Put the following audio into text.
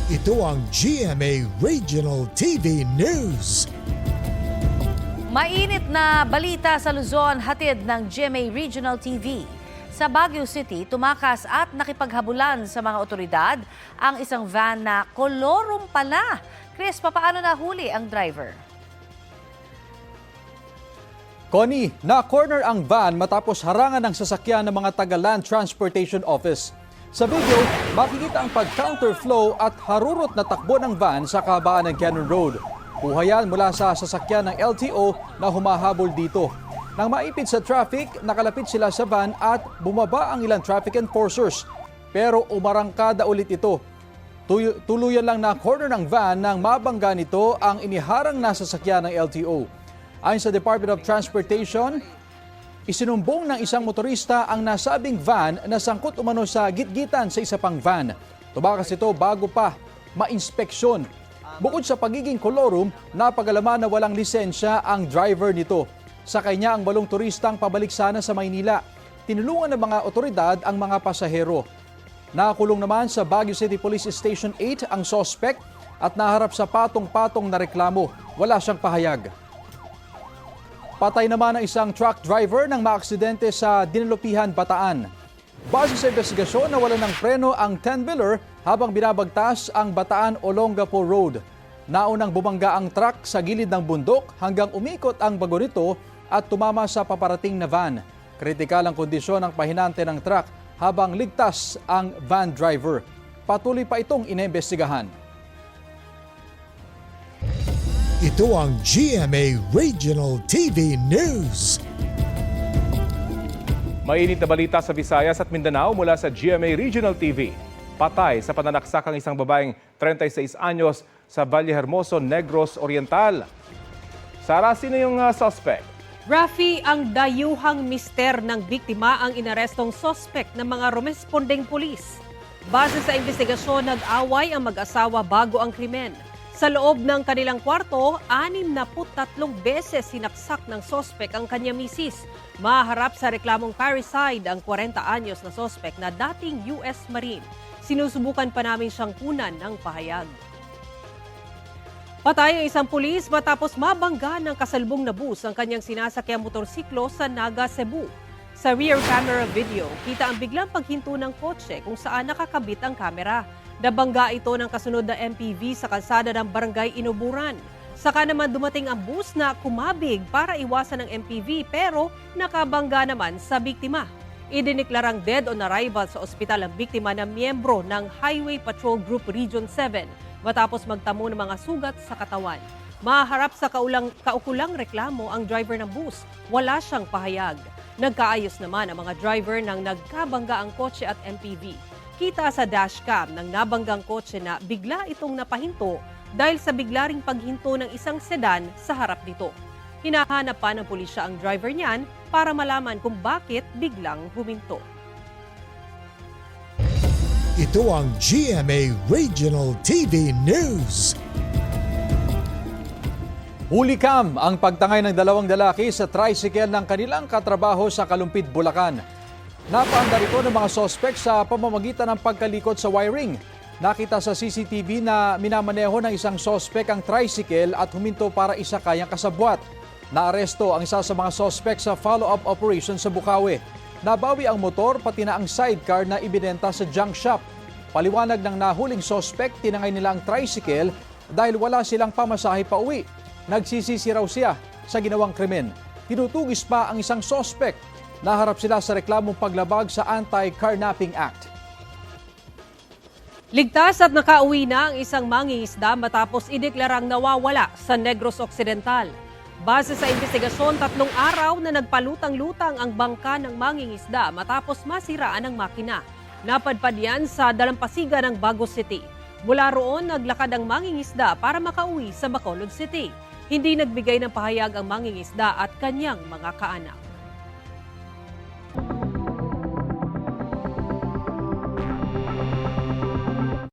Ito ang GMA Regional TV News. Mainit na balita sa Luzon, hatid ng GMA Regional TV. Sa Baguio City, tumakas at nakipaghabulan sa mga otoridad ang isang van na kolorum pala. Chris, papaano nahuli ang driver? Connie, na-corner ang van matapos harangan ng sasakyan ng mga taga-Land Transportation Office. Sa video, makikita ang pag-counterflow at harurot na takbo ng van sa kahabaan ng Cannon Road. Buhayan mula sa sasakyan ng LTO na humahabol dito. Nang maipit sa traffic, nakalapit sila sa van at bumaba ang ilang traffic enforcers. Pero umarangkada ulit ito. Tuluyan lang na corner ng van nang mabangga nito ang iniharang na sasakyan ng LTO. Ayon sa Department of Transportation, isinumbong ng isang motorista ang nasabing van na sangkot umano sa gitgitan sa isa pang van. Tumakas ito bago pa ma-inspeksyon. Bukod sa pagiging kolorum, napagalaman na walang lisensya ang driver nito. Sakay niya ang balong turistang pabalik sana sa Maynila. Tinulungan ng mga otoridad ang mga pasahero. Nakakulong naman sa Baguio City Police Station 8 ang suspect at naharap sa patong-patong na reklamo. Wala siyang pahayag. Patay naman ang isang truck driver nang maaksidente sa Dinalupihan, Bataan. Base sa investigasyon, nawalan ng preno ang 10-wheeler habang binabagtas ang Bataan-Olongapo Road. Naunang bumangga ang truck sa gilid ng bundok hanggang umikot ang bago nito at tumama sa paparating na van. Kritikal ang kondisyon ng pahinante ng truck habang ligtas ang van driver. Patuloy pa itong inimbestigahan. Ito ang GMA Regional TV News. Mainit na balita sa Visayas at Mindanao mula sa GMA Regional TV. Patay sa pananaksak ang isang babaeng 36 anyos sa Vallehermoso, Negros Oriental. Sara, sino yung suspect? Rafi, ang dayuhang mister ng biktima ang inarestong suspect ng mga rumespondeng pulis. Base sa investigasyon, nag-away ang mag-asawa bago ang krimen. Sa loob ng kanilang kwarto, 63 beses sinaksak ng sospek ang kanya misis. Maharap sa reklamong parricide ang 40 anyos na sospek na dating US Marine. Sinusubukan pa namin siyang kunan ng pahayag. Patay ang isang pulis matapos mabangga ng kasalbong na bus ang kanyang sinasakyang motorsiklo sa Naga, Cebu. Sa rear camera video, kita ang biglang paghinto ng kotse kung saan nakakabit ang kamera. Nabangga ito ng kasunod na MPV sa kalsada ng Barangay Inuburan. Saka naman dumating ang bus na kumabig para iwasan ng MPV pero nakabangga naman sa biktima. Idiniklarang dead on arrival sa ospital ang biktima na miyembro ng Highway Patrol Group Region 7 matapos magtamo ng mga sugat sa katawan. Maharap sa kaukulang reklamo ang driver ng bus. Wala siyang pahayag. Nagkaayos naman ang mga driver ng nagkabangga ang kotse at MPV. Kita sa dashcam ng nabanggang kotse na bigla itong napahinto dahil sa bigla ring paghinto ng isang sedan sa harap nito. Hinahanap pa ng pulisya ang driver niyan para malaman kung bakit biglang huminto. Ito ang GMA Regional TV News. Hulikam ang pagtangay ng dalawang lalaki sa tricycle ng kanilang katrabaho sa Kalumpit, Bulacan. Napaandar ito ng mga sospek sa pamamagitan ng pagkalikot sa wiring. Nakita sa CCTV na minamaneho ng isang sospek ang tricycle at huminto para isakay ang kasabwat. Naaresto ang isa sa mga sospek sa follow-up operation sa Bukawi. Nabawi ang motor pati na ang sidecar na ibinenta sa junk shop. Paliwanag ng nahuling sospek, tinangay nila ang tricycle dahil wala silang pamasahe pa uwi. Nagsisisi raw siya sa ginawang krimen. Tinutugis pa ang isang sospek. Naharap sila sa reklamong paglabag sa Anti-Carnapping Act. Ligtas at nakauwi na ang isang mangingisda matapos ideklarang nawawala sa Negros Occidental. Base sa investigasyon, 3 araw na nagpalutang-lutang ang bangka ng mangingisda matapos masiraan ang makina. Napadpad yan sa dalampasigan ng Baguio City. Mula roon, naglakad ang mangingisda para makauwi sa Bacolod City. Hindi nagbigay ng pahayag ang mangingisda at kanyang mga kaanak.